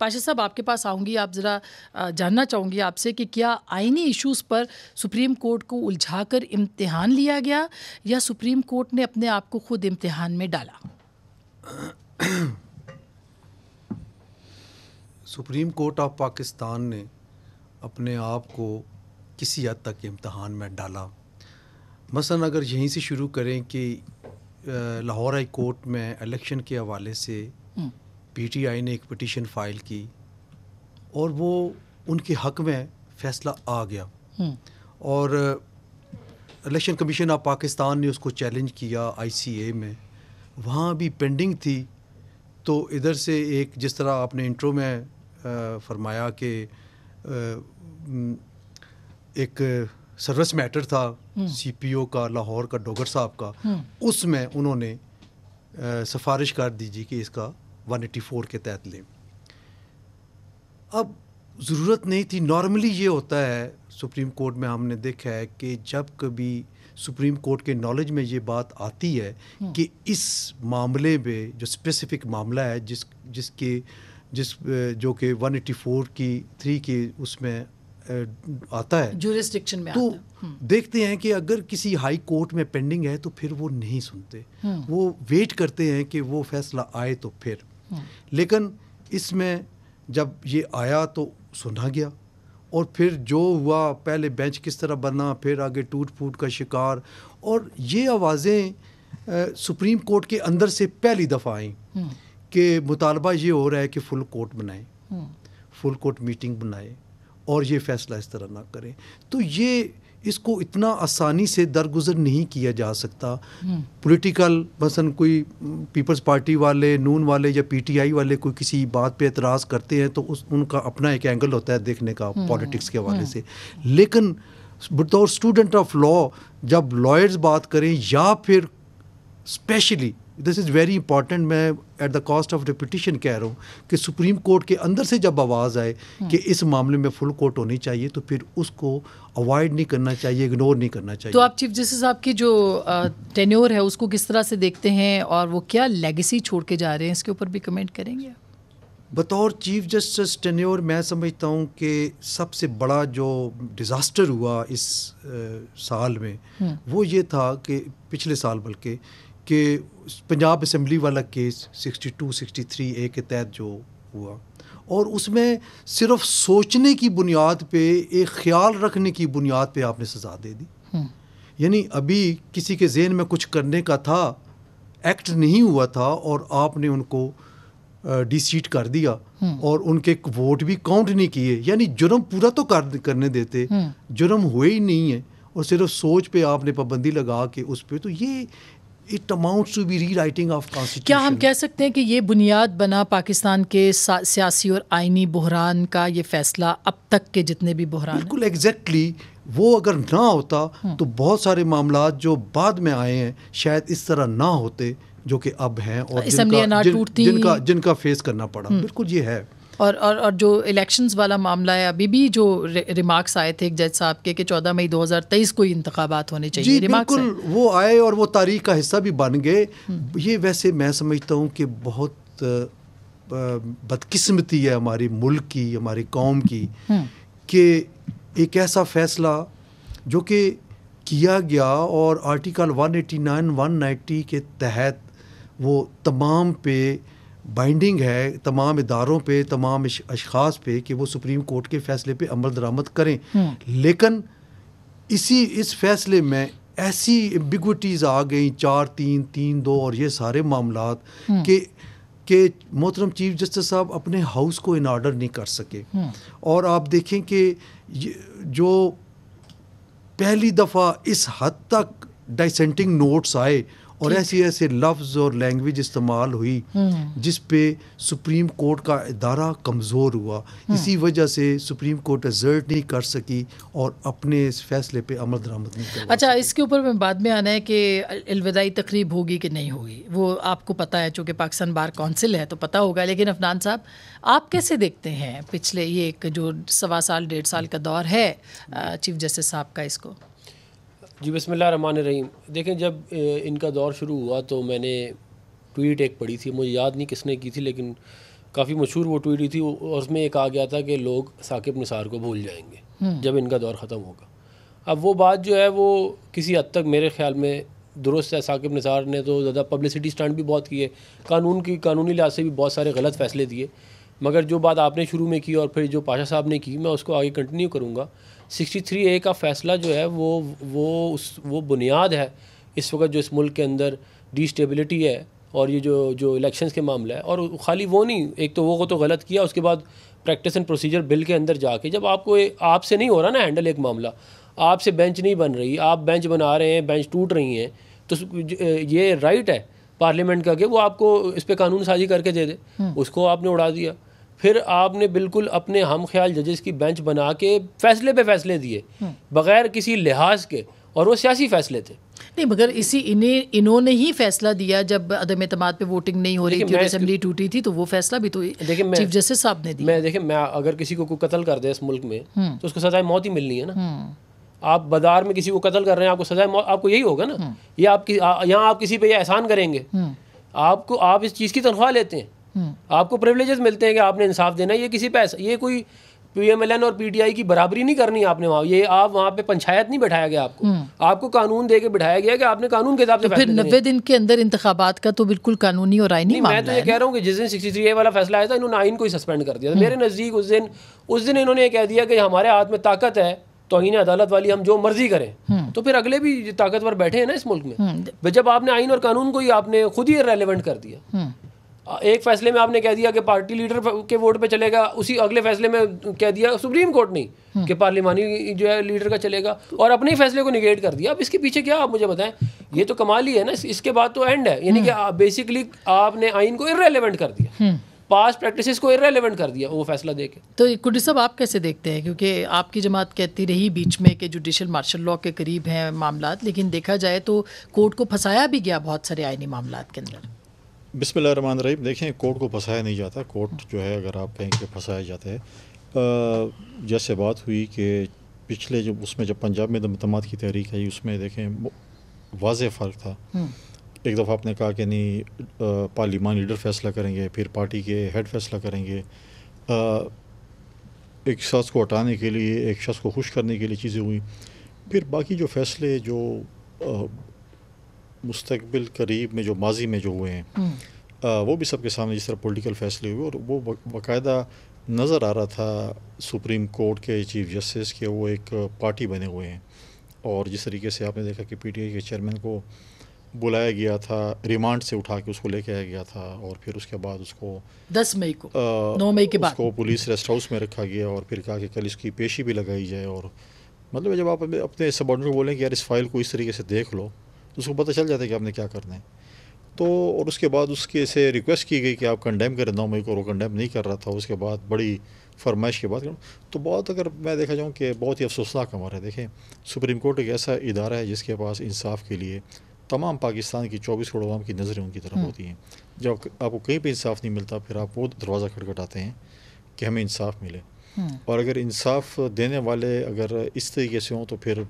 پاشا صاحب آپ کے پاس آؤں گی. آپ ذرا جاننا چاہوں گی آپ سے کہ کیا آئینی ایشوز پر سپریم کورٹ کو الجھا کر امتحان لیا گیا یا سپریم کورٹ نے اپنے آپ کو خود امتحان میں ڈالا؟ سپریم کورٹ آف پاکستان نے اپنے آپ کو کسی حد تک امتحان میں ڈالا. مثلا اگر یہیں سے شروع کریں کہ لاہور ہائی کورٹ میں الیکشن کے حوالے سے پی ٹی آئی نے ایک پٹیشن فائل کی اور وہ ان کے حق میں فیصلہ آ گیا اور الیکشن کمیشن آف پاکستان نے اس کو چیلنج کیا آئی سی اے میں, وہاں بھی پینڈنگ تھی. تو ادھر سے ایک جس طرح آپ نے انٹرو میں فرمایا کہ ایک سروس میٹر تھا سی پی او کا لاہور کا ڈوگر صاحب کا, اس میں انہوں نے سفارش کر دیجیے کہ اس کا 184 کے تحت لیں. اب ضرورت نہیں تھی. نارملی یہ ہوتا ہے سپریم کورٹ میں, ہم نے دیکھا ہے کہ جب کبھی سپریم کورٹ کے نالج میں یہ بات آتی ہے کہ اس معاملے میں جو اسپیسیفک معاملہ ہے جس جو کہ 184 کی 3 کی اس میں آتا ہے جورسڈکشن میں, تو دیکھتے ہیں کہ اگر کسی ہائی کورٹ میں پینڈنگ ہے تو پھر وہ نہیں سنتے, وہ ویٹ کرتے ہیں کہ وہ فیصلہ آئے تو پھر. لیکن اس میں جب یہ آیا تو سنا گیا اور پھر جو ہوا, پہلے بینچ کس طرح بنا, پھر آگے ٹوٹ پھوٹ کا شکار, اور یہ آوازیں سپریم کورٹ کے اندر سے پہلی دفعہ آئیں کہ مطالبہ یہ ہو رہا ہے کہ فل کورٹ بنائیں, فل کورٹ میٹنگ بنائیں اور یہ فیصلہ اس طرح نہ کریں. تو یہ اس کو اتنا آسانی سے درگزر نہیں کیا جا سکتا. پولیٹیکل مثلا کوئی پیپلز پارٹی والے, نون والے یا پی ٹی آئی والے کوئی کسی بات پہ اعتراض کرتے ہیں تو ان کا اپنا ایک اینگل ہوتا ہے دیکھنے کا پولیٹکس کے حوالے سے. لیکن بطور اسٹوڈنٹ آف لا جب لائرز بات کریں یا پھر specially this is very important, میں at the cost of repetition کہہ رہا ہوں کہ سپریم کورٹ کے اندر سے جب آواز آئے کہ اس معاملے میں فل کورٹ ہونی چاہیے تو پھر اس کو اوائڈ نہیں کرنا چاہیے, اگنور نہیں کرنا چاہیے. تو آپ چیف جسٹس صاحب کی جو ٹینیور ہے اس کو کس طرح سے دیکھتے ہیں اور وہ کیا لیگیسی چھوڑ کے جا رہے ہیں, اس کے اوپر بھی کمنٹ کریں گے؟ بطور چیف جسٹس ٹینیور میں سمجھتا ہوں کہ سب سے بڑا جو ڈیزاسٹر ہوا اس سال میں وہ یہ تھا کہ پچھلے سال بلکہ کہ پنجاب اسمبلی والا کیس 62-63A کے تحت جو ہوا, اور اس میں صرف سوچنے کی بنیاد پہ, ایک خیال رکھنے کی بنیاد پہ آپ نے سزا دے دی. یعنی ابھی کسی کے ذہن میں کچھ کرنے کا تھا, ایکٹ نہیں ہوا تھا اور آپ نے ان کو ڈی سیٹ کر دیا اور ان کے ووٹ بھی کاؤنٹ نہیں کیے. یعنی جرم پورا تو کرنے دیتے, جرم ہوئے ہی نہیں ہے اور صرف سوچ پہ آپ نے پابندی لگا کے اس پہ. تو یہ it amounts to be rewriting of constitution. کیا ہم کہہ سکتے ہیں کہ یہ بنیاد بنا پاکستان کے سیاسی اور آئینی بحران کا یہ فیصلہ اب تک کے جتنے بھی بحران ہیں؟ بالکل ایگزیکٹلی. وہ اگر نہ ہوتا تو بہت سارے معاملات جو بعد میں آئے ہیں شاید اس طرح نہ ہوتے جو کہ اب ہیں اور جن کا فیس کرنا پڑا. بالکل یہ ہے. اور جو الیکشنز والا معاملہ ہے, ابھی بھی جو ریمارکس آئے تھے ایک جج صاحب کے کہ 14 مئی 2023 کو انتخابات ہونے چاہیے. جی بالکل وہ آئے اور وہ تاریخ کا حصہ بھی بن گئے. یہ ویسے میں سمجھتا ہوں کہ بہت بدقسمتی ہے ہماری ملک کی, ہماری قوم کی, کہ ایک ایسا فیصلہ جو کہ کیا گیا اور آرٹیکل 189-190 کے تحت وہ تمام پہ بائنڈنگ ہے, تمام اداروں پہ, تمام اشخاص پہ کہ وہ سپریم کورٹ کے فیصلے پہ عمل درآمد کریں. لیکن اس فیصلے میں ایسی ایمبیگوٹیز آ گئیں 4-3-3-2 اور یہ سارے معاملات کہ محترم چیف جسٹس صاحب اپنے ہاؤس کو ان آرڈر نہیں کر سکے. اور آپ دیکھیں کہ جو پہلی دفعہ اس حد تک ڈائسینٹنگ نوٹس آئے اور ایسے لفظ اور لینگویج استعمال ہوئی جس پہ سپریم کورٹ کا ادارہ کمزور ہوا. اسی وجہ سے سپریم کورٹ ایگزرٹ نہیں کر سکی اور اپنے اس فیصلے پہ عمل درآمد نہیں کر. اچھا, اس کے اوپر میں بعد میں آنا ہے کہ الوداعی تقریب ہوگی کہ نہیں ہوگی, وہ آپ کو پتہ ہے, چونکہ پاکستان بار کونسل ہے تو پتہ ہوگا. لیکن عفنان صاحب آپ کیسے دیکھتے ہیں پچھلے یہ ایک جو 1.25 سال 1.5 سال کا دور ہے چیف جسٹس صاحب کا, اس کو؟ جی بسم اللہ الرحمن الرحیم. دیکھیں جب ان کا دور شروع ہوا تو میں نے ٹویٹ ایک پڑھی تھی, مجھے یاد نہیں کس نے کی تھی, لیکن کافی مشہور وہ ٹویٹ تھی، اور اس میں یہ کہا گیا تھا کہ لوگ ثاقب نثار کو بھول جائیں گے جب ان کا دور ختم ہوگا. اب وہ بات جو ہے وہ کسی حد تک میرے خیال میں درست ہے. ثاقب نثار نے تو زیادہ پبلسٹی اسٹنٹ بھی بہت کیے، قانونی لحاظ سے بھی بہت سارے غلط فیصلے دیے، مگر جو بات آپ نے شروع میں کی اور پھر جو پاشا صاحب نے کی، میں اس کو آگے کنٹینیو کروں گا. 63A کا فیصلہ جو ہے وہ بنیاد ہے اس وقت جو اس ملک کے اندر ڈی اسٹیبلٹی ہے، اور یہ جو الیکشنز کے معاملہ ہے. اور خالی وہ نہیں، ایک تو وہ تو غلط کیا، اس کے بعد پریکٹس اینڈ پروسیجر بل کے اندر جا کے جب آپ سے نہیں ہو رہا نا ہینڈل ایک معاملہ، آپ سے بینچ نہیں بن رہی، آپ بینچ بنا رہے ہیں، بینچ ٹوٹ رہی ہیں، تو یہ رائٹ ہے پارلیمنٹ کا کہ وہ آپ کو اس پہ قانون سازی کر کے دے دے. اس کو آپ نے اڑا دیا. پھر آپ نے بالکل اپنے ہم خیال ججز کی بینچ بنا کے فیصلے پہ فیصلے دیے بغیر کسی لحاظ کے، اور وہ سیاسی فیصلے تھے. نہیں، مگر انہوں نے ہی فیصلہ دیا جب عدم اعتماد پہ ووٹنگ نہیں ہو رہی تھی اور اسمبلی ٹوٹی تھی، تو وہ فیصلہ بھی تو چیف جسٹس صاحب نے دیا. دیکھیں میں اگر کسی کو کوئی قتل کر دے اس ملک میں تو اس کو سزائے موت ہی ملنی ہے نا. آپ بازار میں کسی کو قتل کر رہے ہیں، آپ کو سزائے موت، آپ کو یہی ہوگا نا. یہ یہاں آپ کسی پہ یہ احسان کریں گے، آپ اس چیز کی تنخواہ لیتے ہیں، آپ کو پریولیجز ملتے ہیں کہ آپ نے انصاف دینا. یہ کسی پہ یہ کوئی PMLN اور PTI کی برابری نہیں کرنی آپ نے وہاں. یہ آپ وہاں پہ پنچایت نہیں بٹھایا گیا آپ کو قانون دے کے بٹھایا گیا کہ آپ نے قانون کے حساب سے پھر 90 دن کے اندر انتخابات کا تو بالکل قانونی اور آئینی معاملہ ہے. میں تو یہ کہہ رہا ہوں کہ جس دن 63A والا فیصلہ آیا تھا، انہوں نے آئین کو ہی سسپینڈ کر دیا. میرے نزدیک اس دن انہوں نے یہ کہہ دیا کہ ہمارے ہاتھ میں طاقت ہے توہین عدالت والی، ہم جو مرضی کریں. تو پھر اگلے بھی طاقتور بیٹھے ہیں نا اس ملک میں. جب آپ نے آئین اور قانون کو ہی آپ نے خود ہی ریلیونٹ کر دیا. ایک فیصلے میں آپ نے کہہ دیا کہ پارٹی لیڈر کے ووٹ پہ چلے گا، اسی اگلے فیصلے میں کہہ دیا سپریم کورٹ نہیں کہ پارلیمانی جو ہے لیڈر کا چلے گا، اور اپنے ہی فیصلے کو نگیٹ کر دیا. اب اس کے پیچھے کیا آپ مجھے بتائیں؟ یہ تو کمال ہی ہے نا. اس کے بعد تو اینڈ ہے، یعنی کہ بیسیکلی آپ نے آئین کو ارریلیونٹ کر دیا، پاسٹ پریکٹسز کو ارریلیونٹ کر دیا وہ فیصلہ دے کے. تو کڈی صاحب آپ کیسے دیکھتے ہیں؟ کیونکہ آپ کی جماعت کہتی رہی بیچ میں کہ جوڈیشل مارشل لاء کے قریب ہیں معاملات، لیکن دیکھا جائے تو کورٹ کو پھنسایا بھی گیا بہت سارے آئینی معاملات کے اندر. بسم اللہ الرحمن الرحیم. دیکھیں، کورٹ کو پھنسایا نہیں جاتا. کورٹ جو ہے اگر آپ کہیں کہ پھنسایا جاتا ہے، جیسے بات ہوئی کہ پچھلے جب پنجاب میں اعتماد کی تحریک آئی، اس میں دیکھیں واضح فرق تھا. ایک دفعہ آپ نے کہا کہ نہیں پارلیمان لیڈر فیصلہ کریں گے، پھر پارٹی کے ہیڈ فیصلہ کریں گے. ایک شخص کو ہٹانے کے لیے، ایک شخص کو خوش کرنے کے لیے چیزیں ہوئیں. پھر باقی جو فیصلے جو مستقبل قریب میں جو ماضی میں جو ہوئے ہیں وہ بھی سب کے سامنے جس طرح پولیٹیکل فیصلے ہوئے، اور وہ باقاعدہ نظر آ رہا تھا سپریم کورٹ کے چیف جسٹس کے وہ ایک پارٹی بنے ہوئے ہیں. اور جس طریقے سے آپ نے دیکھا کہ PTI کے چیئرمین کو بلایا گیا تھا، ریمانڈ سے اٹھا کے اس کو لے کے آیا گیا تھا، اور پھر اس کے بعد اس کو 10 مئی کو 9 مئی کے بعد اس کو پولیس ریسٹ ہاؤس میں رکھا گیا، اور پھر کہا کہ کل اس کی پیشی بھی لگائی جائے. اور مطلب جب آپ اپنے سبارڈنیٹ کو بولیں کہ یار اس فائل کو اس طریقے سے دیکھ لو، تو اس کو پتہ چل جاتا ہے کہ آپ نے کیا کرنا ہے. تو اور اس کے بعد اس کے سے ریکویسٹ کی گئی کہ آپ کنڈیم کریں 9 مئی کو، اور وہ کنڈیم نہیں کر رہا تھا. اس کے بعد بڑی فرمائش کے بعد تو بہت، اگر میں دیکھا جاؤں کہ بہت ہی افسوسناک ہمارا ہے. دیکھیں، سپریم کورٹ ایک ایسا ادارہ ہے جس کے پاس انصاف کے لیے تمام پاکستان کی 24 کروڑ عوام کی نظریں ان کی طرف ہوتی ہیں. جب آپ کو کہیں پہ انصاف نہیں ملتا، پھر آپ وہ دروازہ کھٹکھٹاتے ہیں کہ ہمیں انصاف ملے. اور اگر انصاف دینے والے اگر اس طریقے سے ہوں تو پھر